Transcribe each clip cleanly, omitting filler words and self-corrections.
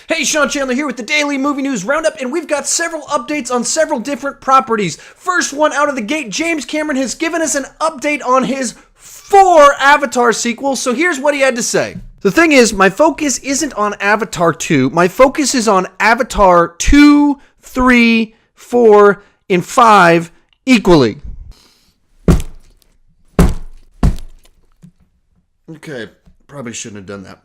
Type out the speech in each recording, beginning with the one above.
Hey, Sean Chandler here with the Daily Movie News Roundup, and we've got several updates on several different properties. First one out of the gate, James Cameron has given us an update on his 4 Avatar sequels, so here's what he had to say. The thing is, my focus isn't on Avatar 2, my focus is on Avatar 2, 3, 4, and 5 equally. Okay, probably shouldn't have done that.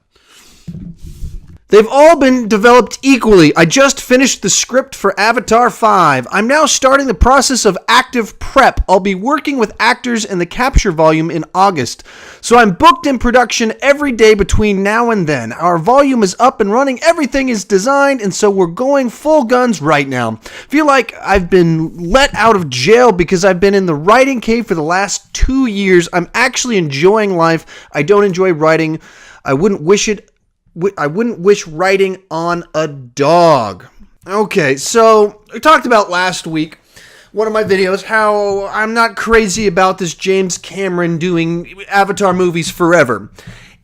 They've all been developed equally. I just finished the script for Avatar 5. I'm now starting the process of active prep. I'll be working with actors in the capture volume in August. So I'm booked in production every day between now and then. Our volume is up and running. Everything is designed, and so we're going full guns right now. Feel like I've been let out of jail because I've been in the writing cave for the last 2 years. I'm actually enjoying life. I don't enjoy writing. I wouldn't wish writing on a dog. Okay, so I talked about last week, one of my videos, how I'm not crazy about this James Cameron doing Avatar movies forever.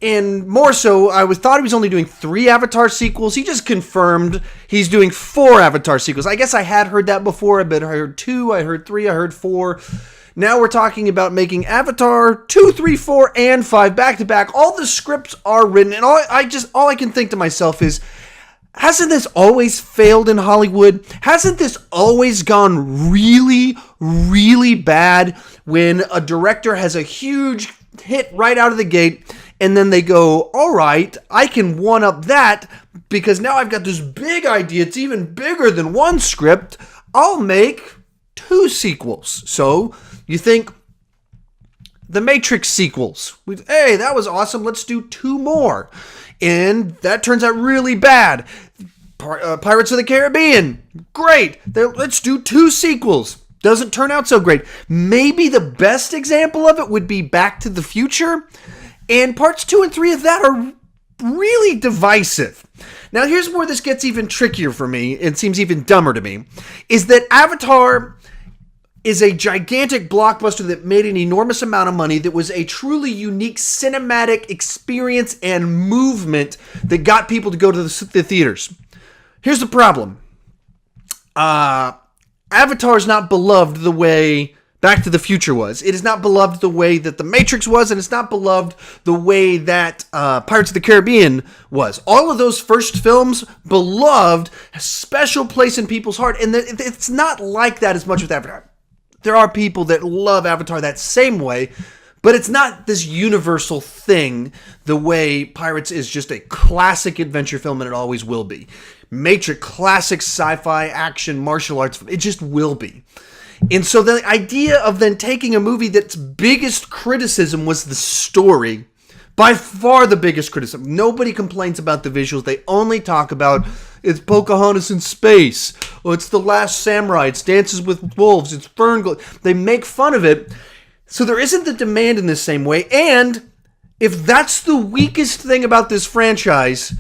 And more so, I thought he was only doing 3 Avatar sequels. He just confirmed he's doing 4 Avatar sequels. I guess I had heard that before. I heard 2, I heard 3, I heard 4. Now we're talking about making Avatar 2, 3, 4, and 5 back to back. All the scripts are written, and all I can think to myself is, hasn't this always failed in Hollywood? Hasn't this always gone really, really bad when a director has a huge hit right out of the gate, and then they go, all right, I can one-up that because now I've got this big idea. It's even bigger than one script. I'll make 2 sequels. So you think the Matrix sequels. Hey, that was awesome. Let's do 2 more. And that turns out really bad. Pirates of the Caribbean. Great. Let's do 2 sequels. Doesn't turn out so great. Maybe the best example of it would be Back to the Future. And parts 2 and 3 of that are really divisive. Now, here's where this gets even trickier for me. It seems even dumber to me. Is that Avatar is a gigantic blockbuster that made an enormous amount of money, that was a truly unique cinematic experience and movement that got people to go to the theaters. Here's the problem. Avatar is not beloved the way Back to the Future was. It is not beloved the way that The Matrix was, and it's not beloved the way that Pirates of the Caribbean was. All of those first films, beloved, a special place in people's heart, and it's not like that as much with Avatar. There are people that love Avatar that same way, but it's not this universal thing the way Pirates is just a classic adventure film, and it always will be. Matrix, classic sci-fi action martial arts, it just will be. And so the idea of then taking a movie that's biggest criticism was the story, by far the biggest criticism. Nobody complains about the visuals. They only talk about it's Pocahontas in space. Oh, it's The Last Samurai. It's Dances with Wolves. It's Ferngully. They make fun of it. So there isn't the demand in the same way. And if that's the weakest thing about this franchise,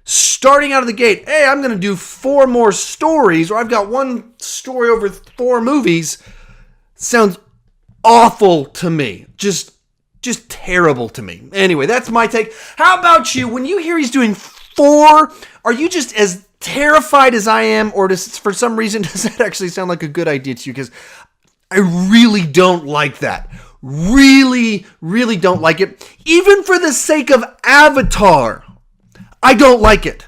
starting out of the gate, hey, I'm going to do 4 more stories, or I've got 1 story over 4 movies, sounds awful to me. Just terrible to me. Anyway, that's my take. How about you? When you hear he's doing 4, are you just as terrified as I am, or for some reason does that actually sound like a good idea to you? Because I really don't like that. Really, really don't like it. Even for the sake of Avatar, I don't like it.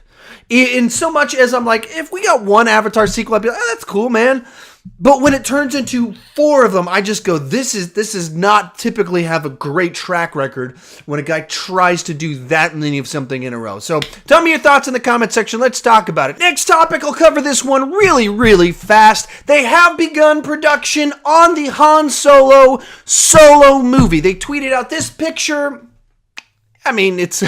In so much as I'm like, if we got 1 Avatar sequel, I'd be like, oh, that's cool, man. But when it turns into 4 of them, I just go, this is not typically have a great track record when a guy tries to do that many of something in a row. So tell me your thoughts in the comment section. Let's talk about it. Next topic, I'll cover this one really, really fast. They have begun production on the Han Solo movie. They tweeted out this picture. I mean, it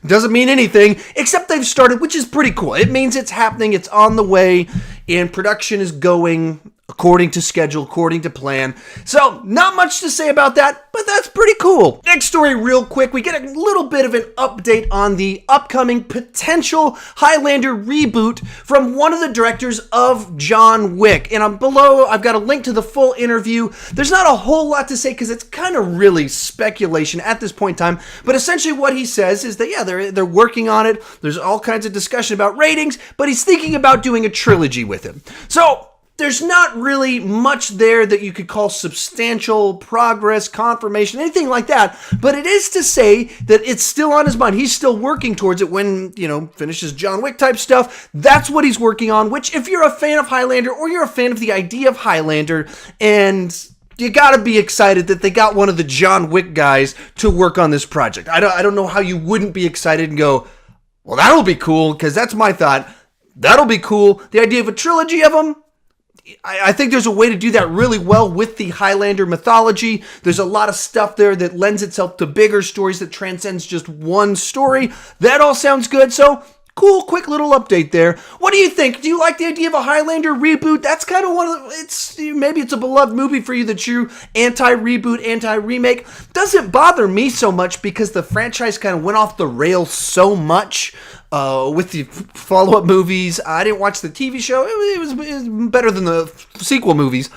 doesn't mean anything, except they've started, which is pretty cool. It means it's happening, it's on the way, and production is going according to schedule, according to plan. So, not much to say about that, but that's pretty cool. Next story real quick, we get a little bit of an update on the upcoming potential Highlander reboot from one of the directors of John Wick. And below, I've got a link to the full interview. There's not a whole lot to say because it's kind of really speculation at this point in time, but essentially what he says is that, yeah, they're working on it. There's all kinds of discussion about ratings, but he's thinking about doing a trilogy with him. So, there's not really much there that you could call substantial progress, confirmation, anything like that. But it is to say that it's still on his mind. He's still working towards it when, finishes John Wick type stuff. That's what he's working on, which if you're a fan of Highlander or you're a fan of the idea of Highlander, and you gotta be excited that they got one of the John Wick guys to work on this project. I don't know how you wouldn't be excited and go, well, that'll be cool, because that's my thought. That'll be cool. The idea of a trilogy of them, I think there's a way to do that really well with the Highlander mythology. There's a lot of stuff there that lends itself to bigger stories that transcends just one story. That all sounds good. So, cool, quick little update there. What do you think? Do you like the idea of a Highlander reboot? That's kind of one of the, maybe it's a beloved movie for you that you anti-reboot, anti-remake. Doesn't bother me so much because the franchise kind of went off the rails so much. With the follow-up movies. I didn't watch the TV show. It was better than the sequel movies.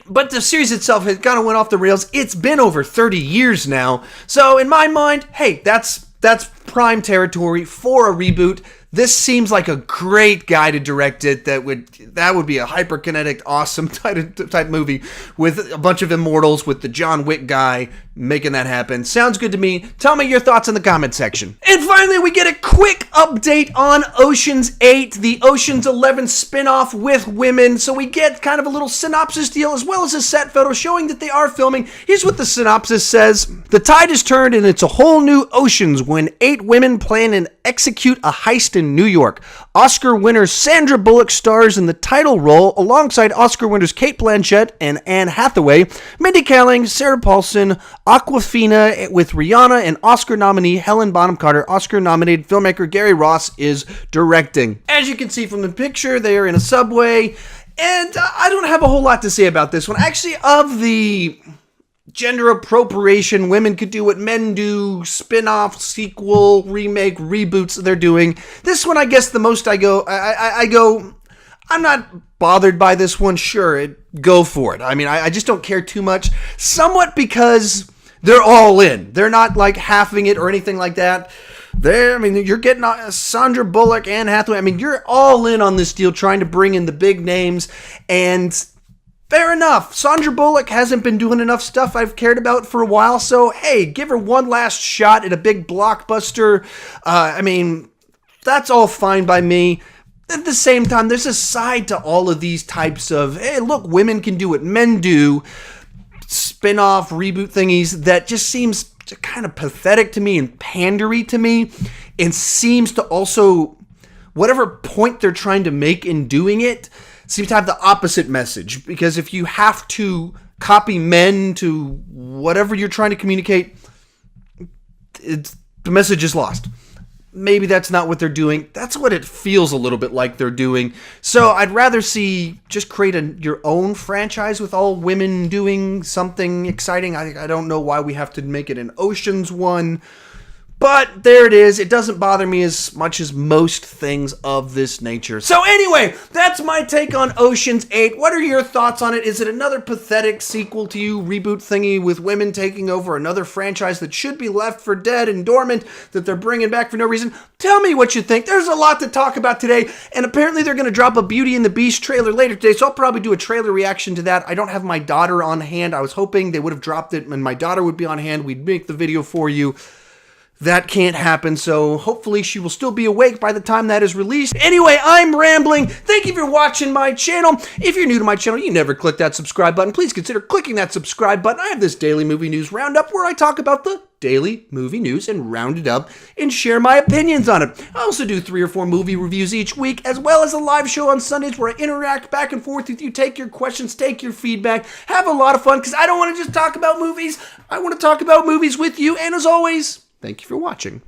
But the series itself had kind of went off the rails. It's been over 30 years now. So in my mind, hey, that's prime territory for a reboot. This seems like a great guy to direct it. That would be a hyperkinetic, awesome type movie with a bunch of immortals with the John Wick guy making that happen. Sounds good to me. Tell me your thoughts in the comment section. And finally, we get a quick update on Ocean's 8, the Ocean's 11 spinoff with women. So we get kind of a little synopsis deal as well as a set photo showing that they are filming. Here's what the synopsis says. The tide is turned and it's a whole new Oceans when 8 women plan and execute a heist in New York. Oscar winner Sandra Bullock stars in the title role alongside Oscar winners Cate Blanchett and Anne Hathaway, Mindy Kaling, Sarah Paulson, Awkwafina with Rihanna and Oscar nominee Helena Bonham Carter. Oscar-nominated filmmaker Gary Ross is directing. As you can see from the picture, they are in a subway, and I don't have a whole lot to say about this one. Actually, of the gender appropriation, women could do what men do, spin-off, sequel, remake, reboots they're doing, this one, I guess the most I go, I'm not bothered by this one. Sure, go for it. I mean, I just don't care too much. Somewhat because they're all in. They're not like halving it or anything like that. You're getting Sandra Bullock, Anne Hathaway. I mean, you're all in on this deal, trying to bring in the big names, and fair enough. Sandra Bullock hasn't been doing enough stuff I've cared about for a while, so hey, give her one last shot at a big blockbuster. That's all fine by me. At the same time, there's a side to all of these types of, hey, look, women can do what men do, spin-off, reboot thingies that just seems kind of pathetic to me and pandery to me, and seems to also, whatever point they're trying to make in doing it, seems to have the opposite message. Because if you have to copy men to whatever you're trying to communicate, the message is lost. Maybe that's not what they're doing. That's what it feels a little bit like they're doing. So I'd rather see just create your own franchise with all women doing something exciting. I don't know why we have to make it an Ocean's one. But there it is. It doesn't bother me as much as most things of this nature. So anyway, that's my take on Ocean's 8. What are your thoughts on it? Is it another pathetic sequel to you, reboot thingy with women taking over another franchise that should be left for dead and dormant that they're bringing back for no reason? Tell me what you think. There's a lot to talk about today, and apparently they're going to drop a Beauty and the Beast trailer later today, so I'll probably do a trailer reaction to that. I don't have my daughter on hand. I was hoping they would have dropped it and my daughter would be on hand. We'd make the video for you. That can't happen, so hopefully she will still be awake by the time that is released. Anyway, I'm rambling. Thank you for watching my channel. If you're new to my channel, you never click that subscribe button. Please consider clicking that subscribe button. I have this daily movie news roundup where I talk about the daily movie news and round it up and share my opinions on it. I also do 3 or 4 movie reviews each week, as well as a live show on Sundays where I interact back and forth with you, take your questions, take your feedback, have a lot of fun, because I don't want to just talk about movies. I want to talk about movies with you, and as always, thank you for watching.